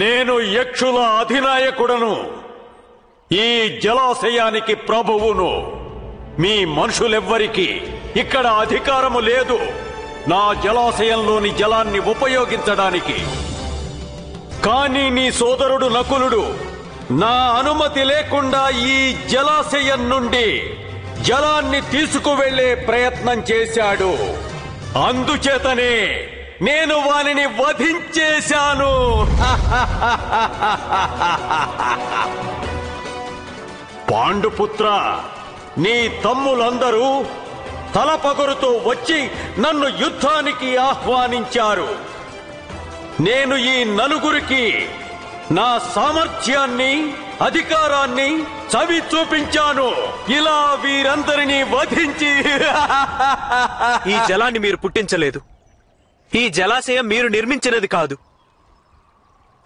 నేను యక్షుల అధినాయకుడను, ఈ జలాశయానికి ప్రభువును. మీ మనుషులెవ్వరికీ ఇక్కడ అధికారము లేదు నా జలాశయంలోని జలాన్ని ఉపయోగించడానికి. కానీ నీ సోదరుడు నకులుడు నా అనుమతి లేకుండా ఈ జలాశయం నుండి జలాన్ని తీసుకువెళ్లే ప్రయత్నం చేశాడు. అందుచేతనే నేను వానిని వధించేశాను. పాండుపుత్ర, నీ తమ్ములందరూ తలపగరుతో వచ్చి నన్ను యుద్ధానికి ఆహ్వానించారు. నేను ఈ నలుగురికి నా సామర్థ్యాన్ని, అధికారాన్ని చవి చూపించాను. ఇలా వీరందరినీ వధించి ఈ జలాన్ని మీరు పుట్టించలేదు. ఈ జలాశయం మీరు నిర్మించినది కాదు.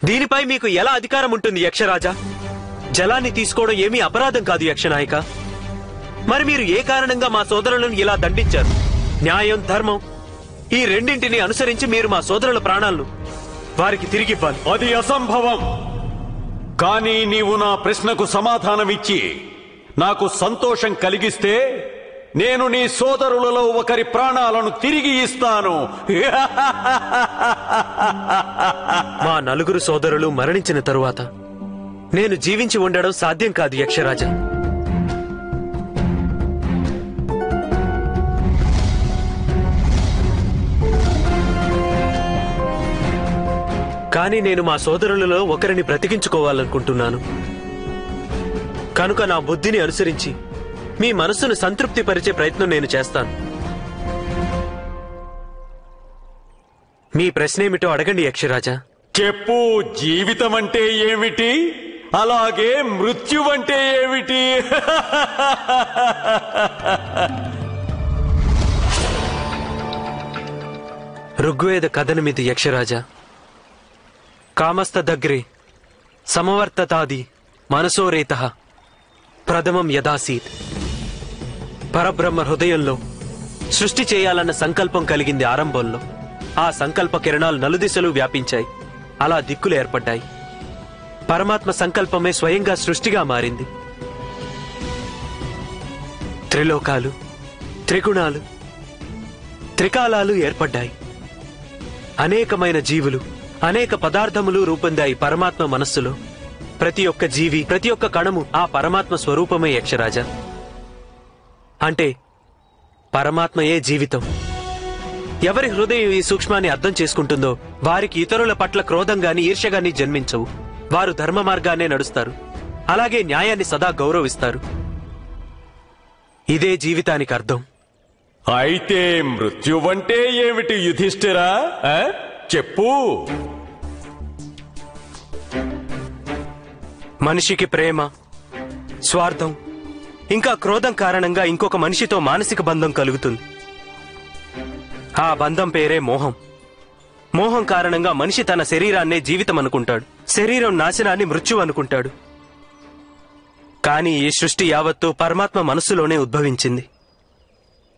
దీనిపై మీకు ఎలా అధికారం ఉంటుంది యక్షరాజా? జలాన్ని తీసుకోవడం ఏమీ అపరాధం కాదు యక్షనాయక. మరి మీరు ఏ కారణంగా మా సోదరులను ఇలా దండించారు? న్యాయం, ధర్మం ఈ రెండింటిని అనుసరించి మీరు మా సోదరుల ప్రాణాలను వారికి తిరిగివ్వాలి. అది అసంభవం. కానీ నీవు నా ప్రశ్నకు సమాధానమిచ్చి నాకు సంతోషం కలిగిస్తే నేను నీ సోదరులలో ఒకరి ప్రాణాలను తిరిగి ఇస్తాను. మా నలుగురు సోదరులు మరణించిన తరువాత నేను జీవించి ఉండడం సాధ్యం కాదు యక్షరాజా. కానీ నేను మా సోదరులలో ఒకరిని బ్రతికించుకోవాలనుకుంటున్నాను. కనుక నా బుద్ధిని అనుసరించి మీ మనస్సును సంతృప్తి పరిచే ప్రయత్నం నేను చేస్తాను. మీ ప్రశ్న ఏమిటో అడగండి యక్షరాజా. చెప్పు, జీవితం అంటే ఏమిటి? అలాగే మృత్యువంటే ఏమిటి? ఋగ్వేద కథనమిది యక్షరాజా. కామస్థ దగ్రే సమవర్తతాది మనసోరేతః ప్రథమం యదాసీత్. పరబ్రహ్మ హృదయంలో సృష్టి చేయాలన్న సంకల్పం కలిగింది ఆరంభంలో. ఆ సంకల్ప కిరణాలు నలుదిశలు వ్యాపించాయి. అలా దిక్కులు ఏర్పడ్డాయి. పరమాత్మ సంకల్పమే స్వయంగా సృష్టిగా మారింది. త్రిలోకాలు, త్రిగుణాలు, త్రికాలాలు ఏర్పడ్డాయి. అనేకమైన జీవులు, అనేక పదార్థములు రూపొందాయి పరమాత్మ మనస్సులో. ప్రతి ఒక్క జీవి, ప్రతి ఒక్క కణము ఆ పరమాత్మ స్వరూపమే యక్షరాజా. అంటే పరమాత్మయే జీవితం. ఎవరి హృదయం ఈ సూక్ష్మాన్ని అర్థం చేసుకుంటుందో వారికి ఇతరుల పట్ల క్రోధం గాని, ఈర్ష్య గాని జన్మించవు. వారు ధర్మ మార్గాన్నే నడుస్తారు. అలాగే న్యాయాన్ని సదా గౌరవిస్తారు. ఇదే జీవితానికి అర్థం. అయితే మృత్యువంటే ఏమిటి యుధిష్ఠిరా? చెప్పు. మనిషికి ప్రేమ, స్వార్థం ఇంకా క్రోధం కారణంగా ఇంకొక మనిషితో మానసిక బంధం కలుగుతుంది. ఆ బంధం పేరే మోహం. మోహం కారణంగా మనిషి తన శరీరాన్నే జీవితం అనుకుంటాడు. శరీరం నాశనాన్ని మృత్యు అనుకుంటాడు. కానీ ఈ సృష్టి యావత్తు పరమాత్మ మనస్సులోనే ఉద్భవించింది.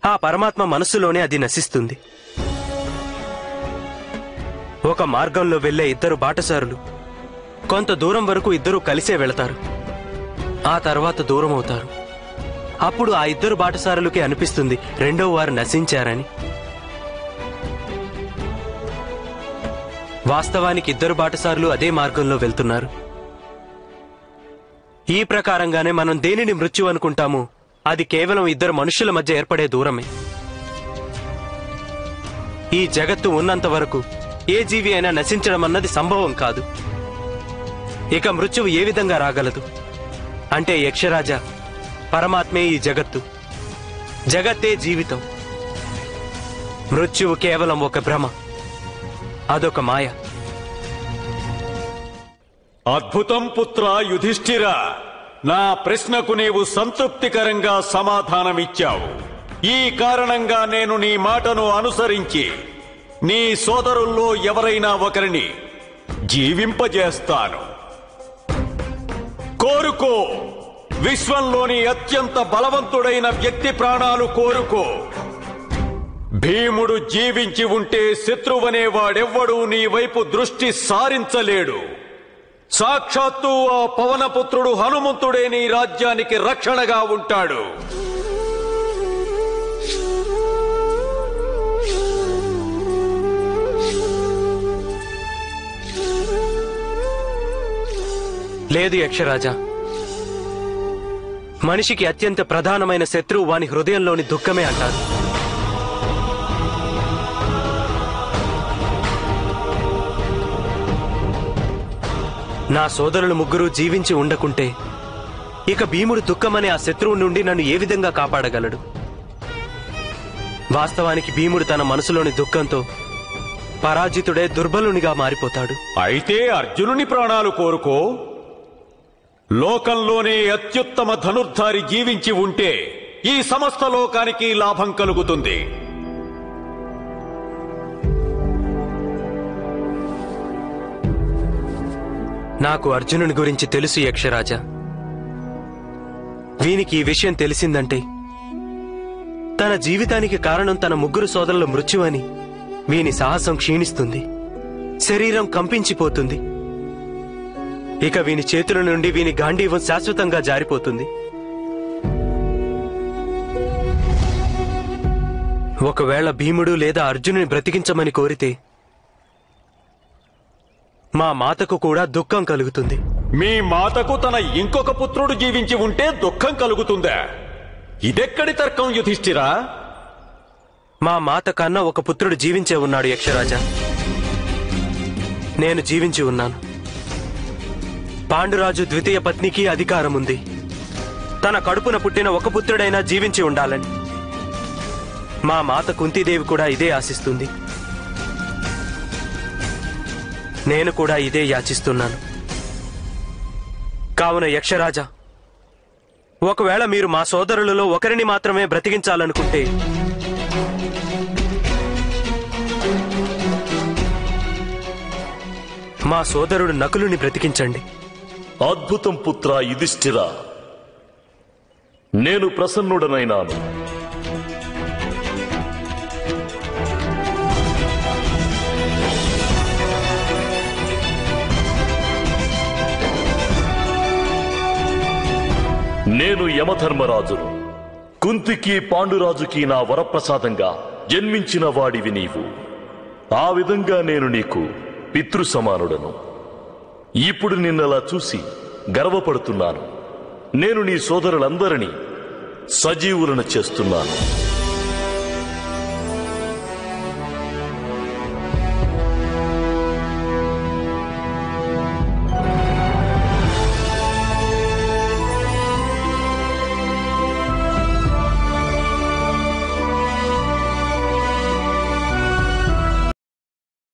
ఆ పరమాత్మ మనస్సులోనే అది నశిస్తుంది. ఒక మార్గంలో వెళ్లే ఇద్దరు బాటసారులు కొంత దూరం వరకు ఇద్దరూ కలిసే వెళతారు. ఆ తర్వాత దూరం అవుతారు. అప్పుడు ఆ ఇద్దరు బాటసారులకే అనిపిస్తుంది రెండో వారు నశించారని. వాస్తవానికి ఇద్దరు బాటసారులు అదే మార్గంలో వెళ్తున్నారు. ఈ ప్రకారంగానే మనం దేనిని మృత్యు అనుకుంటామో అది కేవలం ఇద్దరు మనుషుల మధ్య ఏర్పడే దూరమే. ఈ జగత్తు ఉన్నంత వరకు ఏ జీవి అయినా నశించడం అన్నది సంభవం కాదు. ఇక మృత్యువు ఏ విధంగా రాగలదు? అంటే యక్షరాజా, పరమాత్మే ఈ జగత్తు, జగత్తే జీవితం. మృత్యువు కేవలం ఒక భ్రమ, అదొక మాయ. అద్భుతం పుత్ర యుధిష్ఠిరా. నా ప్రశ్నకు నీవు సంతృప్తికరంగా సమాధానమిచ్చావు. ఈ కారణంగా నేను నీ మాటను అనుసరించి నీ సోదరుల్లో ఎవరైనా ఒకరిని జీవింపజేస్తాను. కోరుకో, విశ్వంలోని అత్యంత బలవంతుడైన వ్యక్తి ప్రాణాలు కోరుకో. భీముడు జీవించి ఉంటే శత్రువనేవాడెవ్వడూ నీ వైపు దృష్టి సారించలేడు. సాక్షాత్తు ఆ పవనపుత్రుడు హనుమంతుడే నీ రాజ్యానికి రక్షణగా ఉంటాడు. లేదు యక్షరాజా, మనిషికి అత్యంత ప్రధానమైన శత్రువు వాని హృదయంలోని దుఃఖమే అంటారు. నా సోదరులు ముగ్గురు జీవించి ఉండకుంటే ఇక భీముడు దుఃఖమనే ఆ శత్రువు నుండి నన్ను ఏ విధంగా కాపాడగలడు? వాస్తవానికి భీముడు తన మనసులోని దుఃఖంతో పరాజితుడే దుర్బలునిగా మారిపోతాడు. అయితే అర్జునుని ప్రాణాలు కోరుకో. లోకంలోనే అత్యుత్తమ ధనుర్ధారి జీవించి ఉంటే ఈ సమస్త లోకానికి లాభం కలుగుతుంది. నాకు అర్జునుని గురించి తెలుసు యక్షరాజా. వీనికి ఈ విషయం తెలిసిందంటే తన జీవితానికి కారణం తన ముగ్గురు సోదరుల మృత్యువని వీని సాహసం క్షీణిస్తుంది, శరీరం కంపించిపోతుంది. ఇక వీని చేతుల నుండి వీని గాంధీవం శాశ్వతంగా జారిపోతుంది. ఒకవేళ భీముడు లేదా అర్జునుని బ్రతికించమని కోరితే మా మాతకు కూడా దుఃఖం కలుగుతుంది. మీ మాతకు తన ఇంకొక పుత్రుడు జీవించి ఉంటే దుఃఖం కలుగుతుందా? ఇదెక్కడి తర్కం యుధిష్ఠిరా? మా మాత కన్నా ఒక పుత్రుడు జీవించే ఉన్నాడు యక్షరాజా. నేను జీవించి ఉన్నాను. పాండురాజు ద్వితీయ పత్నికి అధికారం ఉంది. తన కడుపున పుట్టిన ఒక పుత్రుడైనా జీవించి ఉండాలని. మా మాత కుంతీదేవి కూడా ఇదే ఆశిస్తుంది. నేను కూడా ఇదే యాచిస్తున్నాను. కావున యక్షరాజా, ఒకవేళ మీరు మా సోదరులలో ఒకరిని మాత్రమే బ్రతికించాలనుకుంటే మా సోదరుడు నకులుని బ్రతికించండి. అద్భుతం పుత్ర యుధిష్ఠిరా, నేను ప్రసన్నుడనైనాను. నేను యమధర్మరాజును. కుంతికి పాండురాజుకి నా వరప్రసాదంగా జన్మించిన వాడివి నీవు. ఆ విధంగా నేను నీకు పితృ సమానుడను. ఇప్పుడు నిన్నలా చూసి గర్వపడుతున్నాను. నేను నీ సోదరులందరినీ సజీవులను చేస్తున్నాను.